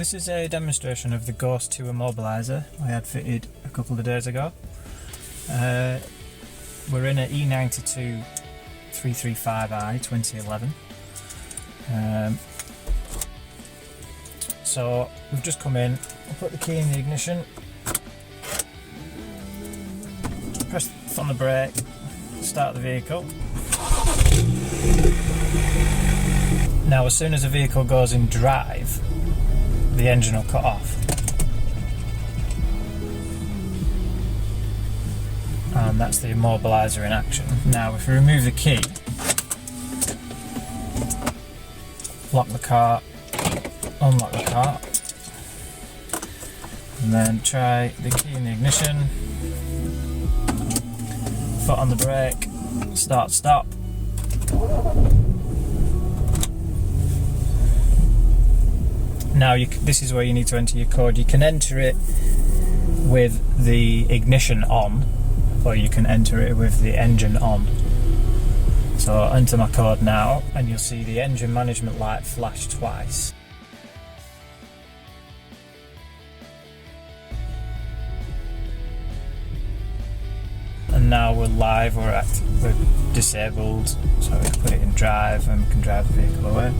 This is a demonstration of the Ghost 2 Immobiliser I had fitted a couple of days ago. We're in an E92 335i 2011. So we've just come in, we'll put the key in the ignition, press on the brake, start the vehicle. Now as soon as the vehicle goes in drive, the engine will cut off. And that's the immobiliser in action. Now if we remove the key, lock the car, unlock the car, and then try the key in the ignition, foot on the brake, start stop. Now this is where you need to enter your code. You can enter it with the ignition on, or you can enter it with the engine on. So I'll enter my code now and you'll see the engine management light flash twice. And now we're live, we're disabled, so we can put it in drive and we can drive the vehicle away.